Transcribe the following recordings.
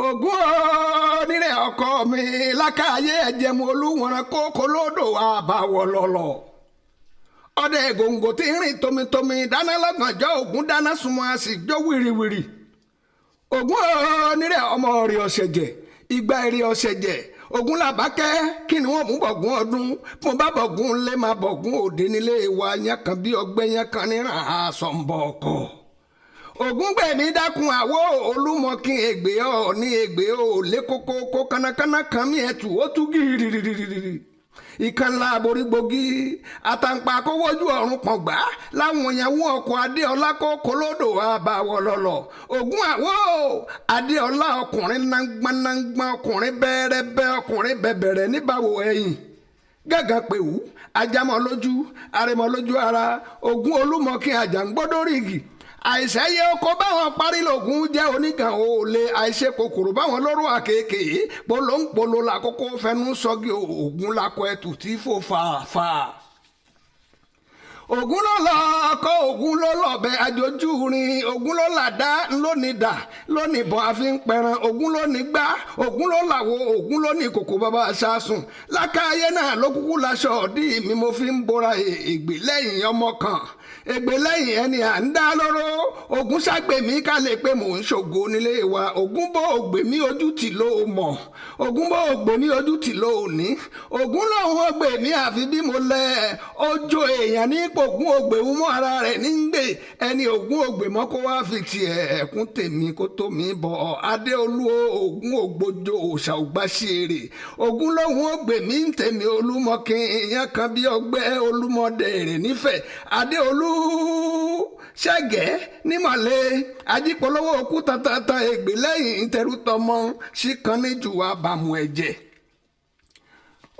ògún onírè ọkọ mi lákàáyé ẹ̀jẹ̀mú olúwọ̀nrán kókó lódò àbáwọ̀ lọ̀lọ̀ ọdẹ gòǹgò tí ń rìn tomitomi dáná lọ́gànjọ́ ògún dáná sunmọ́ a sì jó wìrìwìrì ògún onírè ọmọ rẹ̀ ọ̀sẹ̀jẹ̀ ìgbà èrè ọ̀sẹ̀jẹ̀ ògún làbákẹ́ kí ni wọ́n mú bọ̀gún ọdún mo bá bọ̀gún lé máa bọ̀gún òde nílé wa yẹn kan bí ọgbẹ́ yẹn kan níran àsọ̀nbọ̀ ọkọ̀ ògún gbẹ̀mí dákun àwọ̀ olúmọkin ègbè ọ̀ ní ègbè ò lé kókó kó kánákáná kan mí ẹ̀tù ó tú gírírírírírí ìkànnì àborígbògi àtàǹpà kówójú ọ̀run pọ̀ngbà láwọn ìyàwó ọkọ̀ adéọlá kó kolódò àbáwọ̀ lọ̀lọ̀ ògún àwọ̀ adéọlá ọkùnrin náńgbánáńgbá ọkùnrin bẹ́ẹ̀rẹ́bẹ́ ọkùnrin bẹ̀bẹ̀rẹ̀ níbàwò ẹ̀yìn gàgà pèwú ajámọ̀ lójú arẹmọ̀ lójú ara ògún olúmọkin àjàngbọ́dọ̀rìgì àìsẹ́yẹ oko báwọn parí lògùn jẹ́ onígàn òòlè àìṣe kòkòrò báwọn lóró àkèké polóńpolo làkókò fẹnu sọ́gi ògún lakọ ẹtù tí fò fàáfà. ògún ló lọ ọkọ ògún ló lọbẹ àjòjú rin ògún ló làdá lónìí dà lónìí bọ àfi ń pẹran ògún ló ní gbá ògún ló làwọ ògún ló ní kòkò bàbá aṣáṣùn lákàáyé náà ló kúkú laṣọ ọdí mi mo fi ń bora ègbè lẹ́yìn ọmọ kan ègbè lẹ́yìn ẹni à ń dá lóró ògún ṣàgbèmí ká lè pé mò ń ṣògo nílé wa ògún bó ògbèmí ojú tì ló mọ̀ ògún bó ògbèmí ojú tì ló ní ògún lòun ògbèmí àfi bí mo lẹ ọjọ́ èèyàn ní ògún ògbèmú mọ́ ara rẹ̀ ní gbè ẹni ògún ògbèmọ́ kó wá fi tiẹ̀ ẹ̀kún tèmi kó tó mi bọ̀ adéolú ògún ògbójó òòṣà ògbàṣeré ògún lòun ògbèmí ń tèmi olúmọkin èèyàn kan bí ọgbẹ́ olúmọdé rẹ̀ nífẹ̀ẹ́ adéolú ṣẹ́gẹ́ nímọ̀lẹ́ ajípolówó òkú tàtàtà ègbè lẹ́yìn tẹrútọmọ síkan níjù àbàmù ẹ̀jẹ̀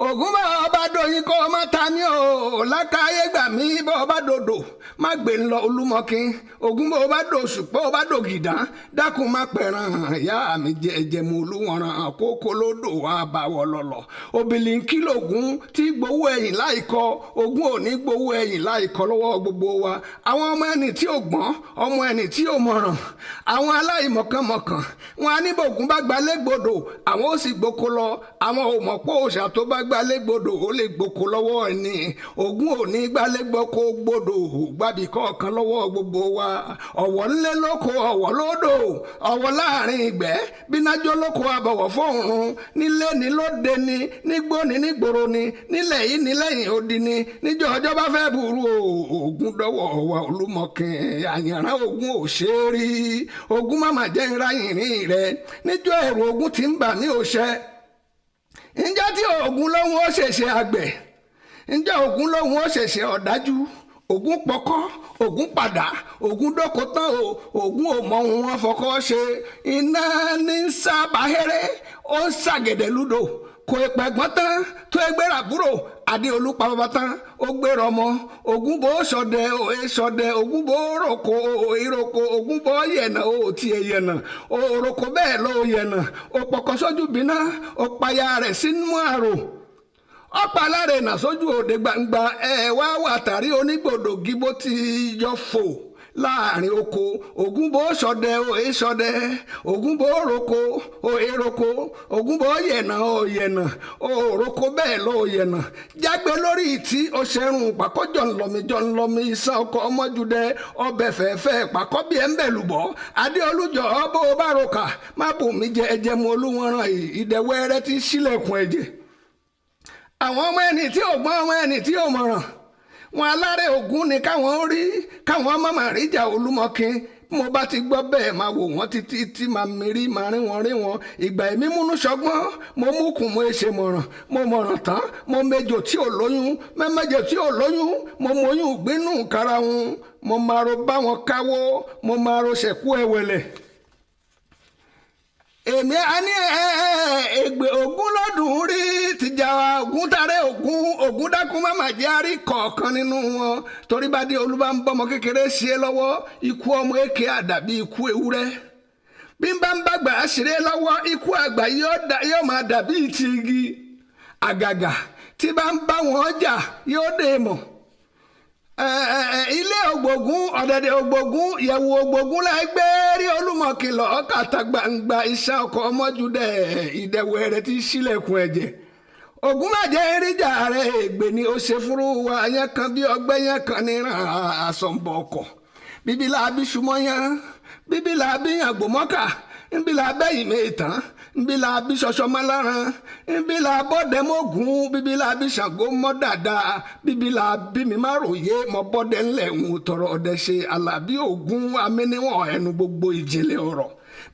ògún bá ọba dòyìn kó ọmọ ta ní o lákàáyé gbà mí bá ọba dòdò má gbé ń lọ olúmọkin ògún bá ọba dò ṣùpọ̀ ọba dò gìdán dákun má pẹ̀ràn ìyá mi jẹjẹmu olúwọ̀nrán kókó lódò wà báwọ̀ lọ̀lọ̀ òbílìn kìlógún tí gbowó ẹ̀yìn láìkọ ògún ò ní gbowó ẹ̀yìn láìkọ lọ́wọ́ gbogbo wa àwọn ọmọ ẹni tí ò gbọ́n ọmọ ẹni tí ò mọ̀ràn àwọn aláìmọ̀kànmọ̀kàn wọn á ní bògún bá gbalẹ̀ gbòdò àwọn ó sì gboko lọ àwọn ò mọ̀ pé òòṣà tó bá gbalẹ́gbodò ó lè gboko lọ́wọ́ ẹni ògún ò ní gbalẹ́gbọ́kó gbodò gbàbí kọ̀ọ̀kan lọ́wọ́ gbogbo wa ọ̀wọ̀ ńlẹ́ lóko ọ̀wọ̀ lódò ọ̀wọ̀ láàrin ìgbẹ́ bínájọ́ lóko àbọ̀wọ̀ fóòrùn nílé ní lóde ní nígbó ní nígboro ní nílẹ̀ yìí ní lẹ́yìn odi ní níjọ́ ọjọ́ bá fẹ́ burú ògún dọ́wọ́ wa olúmọkin àyànrán ògún ò ṣe é rí ògún má má jẹ́ ìráyìnrín rẹ níjọ́ ẹ̀rù ògún ti ń bà ní òṣẹ́ ǹjẹ́ tí ògún lóhun ó ṣẹ̀ṣẹ̀ àgbẹ̀ ǹjẹ́ ògún lóhun ó ṣẹ̀ṣẹ̀ ọ̀dájú ògún pọkọ́ ògún padà ògún dóko tán ògún ò mọ ohun wọn fọkọ́ ṣe iná ní sábàáhẹ́rẹ́ ó ń ṣàgẹ̀dẹ̀ lúdò kò ìpẹ̀gbọ́n tán tó ẹgbẹ́ ràbúrò adéolú pa bàbá tán ó gbèrò ọmọ ògún bó ṣọdẹ òye ṣọdẹ ògún bó roko ìroko ògún bó yẹnà ó tiẹ̀ yẹnà ó roko bẹ́ẹ̀ ló yẹnà ó pọkọ sójú bínà ó payà rẹ̀ sínú àrò ọ̀pá alára ìnà sójú òde gbangba ẹ̀ wá wà tàrí onígbòdò gígbó tí yọ fò láàrin oko ògún bó ṣọdẹ òye ṣọdẹ ògún bó roko òye roko ògún bó yẹnà ó yẹnà ó roko bẹ́ẹ̀ ló yẹnà jágbe lórí ìtí ọṣẹrun pàkọ́ jọ̀nlọ́mi iṣan ọkọ̀ ọmọjúdẹ ọbẹ̀ fẹ́ẹ́fẹ́ pàkọ́ bí ẹ̀ ń bẹ̀ lùbọ́ adéolújọ bó bá roka má bù mí jẹ ẹ̀jẹ̀ mu olúwọ̀nrán ìdẹ̀wẹ́rẹ́ tí sílẹ̀kùn ẹ̀jẹ̀ àwọn ọmọ ẹni tí ò gbọ́n ọmọ ẹni tí ò mọ̀ràn wọn alárẹ̀ ògún ni káwọn ó rí káwọn mọ̀mọ́ ríjà olúmọkin mo bá ti gbọ́ bẹ́ẹ̀ máa wò wọ́n títí tí máa mérí máa rí wọn ìgbà èmi múnú ṣọgbọ́n mo mú kùn mo ṣe mọ̀ràn mo mọ̀ràn tán mo mẹjọ tí ò lóyún mẹ́mẹ́jọ tí ò lóyún mo mọyún gbínú karahun mo máa ro bá wọn káwó mo máa ro ṣẹ̀kú ẹ̀wẹ̀lẹ̀ èmi á ní ègbè ògún lọ́dún rí tìjà ògún tàrẹ́ ògún dákun má má jẹ́ àrí kọ̀ọ̀kan nínú wọn torí bá dé olúbá ń bọ́mọ kékeré ṣe é lọ́wọ́ ikú ọmọ èké àdàbí ikú ewúrẹ́ bí n bá ń bàgbà ṣeré lọ́wọ́ ikú àgbà yóò máa dàbí ti igi àgàgà tí bá ń bá wọn jà yóò dé mọ̀ ilé ògbógun ọ̀dẹ̀dẹ̀ ògbógun yẹ̀wò ògbógun la gbé rí olúmọ̀kìlọ̀ kàtà gbangba iṣẹ́ ọkọ̀ ọmọjúdẹ̀ ìdẹ̀wẹ̀ rẹ̀ ti ṣílẹ̀kùn ẹ̀jẹ̀ ògún má jẹ́ eríjà rẹ̀ ègbè ni ó ṣe fúru wa yẹn kan bí ọgbẹ́ yẹn kan níran àsọ̀nbọ̀ ọkọ̀ bíbí la bí sumọ́yán bíbí la bí yàgbọ́mọ́kà nbí la bẹ́yìn mẹ́tàn nbí la bí ṣọṣọ mọ́láran nbí la bọ́dẹ mọ́gùn bíbí la bí ṣàngó mọ́ dáadáa bíbí la bí mi má ròyé mọ́ bọ́dẹ ńlẹ̀ ń tọrọ ọdẹ ṣe alábí ògún amíníwọ̀n ẹnu gbogbo ìjìnlẹ̀ ọ̀rọ̀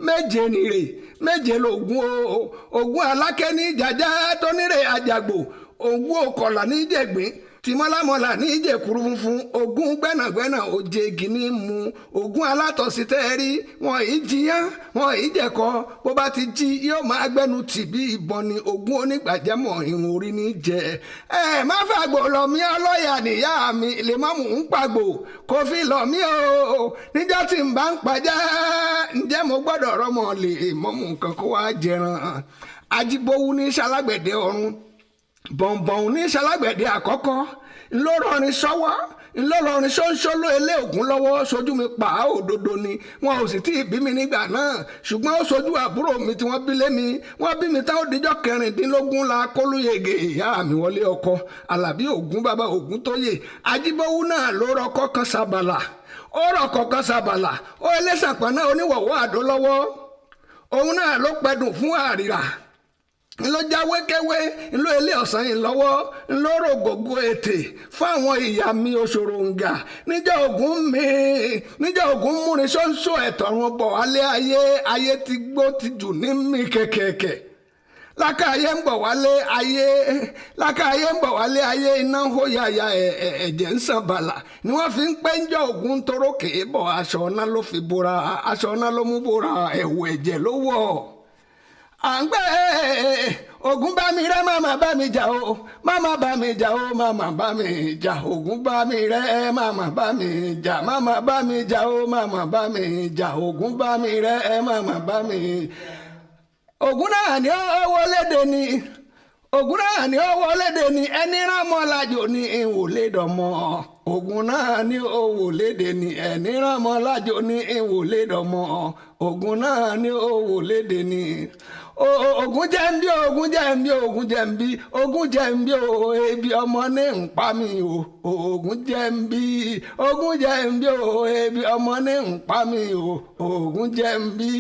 méje nìrè méje lògún o ògún alákẹ́ ní jàjà tó nírè àjàgbò ògún òkọ̀là ní jẹ̀gbín tìmọ́lámọ́lá ní ìjẹ̀kúrú funfun ògún gbẹ́nàgbẹ́nà òjè gíní mu ògún alátọ̀sítẹ́rí wọn ì jiyán wọn ì jẹ̀kọ bó bá ti jí yóò máa gbẹ́nu tì bí ìbọn ni ògún onígbàjámọ̀ irun orí ní jẹ ẹ má fàgbò lọ mí ọlọ́yà níyà mi lè má mú un pàgbò kò fi lọ mí o níjọ́ tí n bá ń pàjá ǹjẹ́ mo gbọ́dọ̀ rọ́mọ lè mọ́mú nǹkan kó wá jẹran ajíbówú ní ṣalágbẹ̀dẹ ọ̀run bọ̀ǹbọ̀ǹ ní ṣalágbẹ̀dẹ àkọ́kọ́ ńlọrọrin sọ́wọ́ ńlọrọrin ṣóńṣóló ilé ògún lọ́wọ́ sojú mi pa á òdodo ni wọn ò sì tí ì bí mi nígbà náà ṣùgbọ́n ó sojú àbúrò mi tí wọ́n bí lé mi wọ́n bí mi táwọn díjọ́ kẹrìndínlógún la kólúyègè ìyá mi wọlé ọkọ alábí ògún bàbá ògún tóyè ajíbówú náà ló rọkọ kan sábàlà ó rọkọ kan sábàlà ó ẹlẹ́sàpọ̀ náà oníwọ̀wọ́ àdó lọ́wọ́ òun náà ló pẹ̀dùn fún àrìrà ńlọ jáwékéwé ńlọ ilé ọ̀sán yìí lọ́wọ́ ńlọ rògbògbò ètè fún àwọn ìyá mi òṣòròǹgà níjọ́ ògún múrin ṣóńṣó ẹ̀tọ́run bọ̀ wálé ayé ti gbó ti jù ní mi kẹ̀kẹ̀kẹ̀ lákàáyé ń bọ̀ wálé ayé iná ń hó yàyà ẹ̀jẹ̀ ń sàn bàlà ni wọ́n fi ń pẹ́ ńjọ́ ògún toró kèé bọ̀ aṣọ ọ̀nà ló fi bora aṣọ ọ̀nà ló mú bora ẹ̀wù ẹ̀jẹ̀ ló wọ̀ à ń gbé ògún bá mi rẹ́ máma bá mi jà o máma bá mi jà o máma bá mi jà ògún bá mi rẹ́ máma bá mi jà máma bá mi jà o máma bá mi jà ògún bá mi rẹ́ máma bá mi. ògún náà ni ó wọlédè ni ògún náà ni ó wọlédè ni ẹni rámọ́ lájò ní ìwòlédọ̀mọ́ ògún náà ni ó wọlédè ni ẹni rámọ́ lájò ní ìwòlédọ̀mọ́ ògún náà ni ó wọlédè ni. Ògún jẹ̀mbí ògún jẹ̀mbí ògún jẹ̀mbí ògún jẹ̀mbí o ebi ọmọ ní ń pa mi o ògún jẹ̀mbí ògún jẹ̀mbí o ebi ọmọ ní ń pa mi o ògún jẹ̀mbí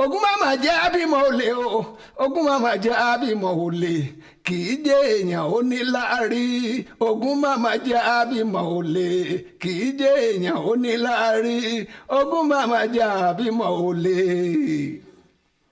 ògún màmá jẹ́ abímọ olè o ògún màmá jẹ́ abímọ olè kì í jẹ́ èèyàn ó ní láárí ògún màmá jẹ́ abímọ olè kì í jẹ́ èèyàn ó ní láárí ògún màmá jẹ́ abímọ olè.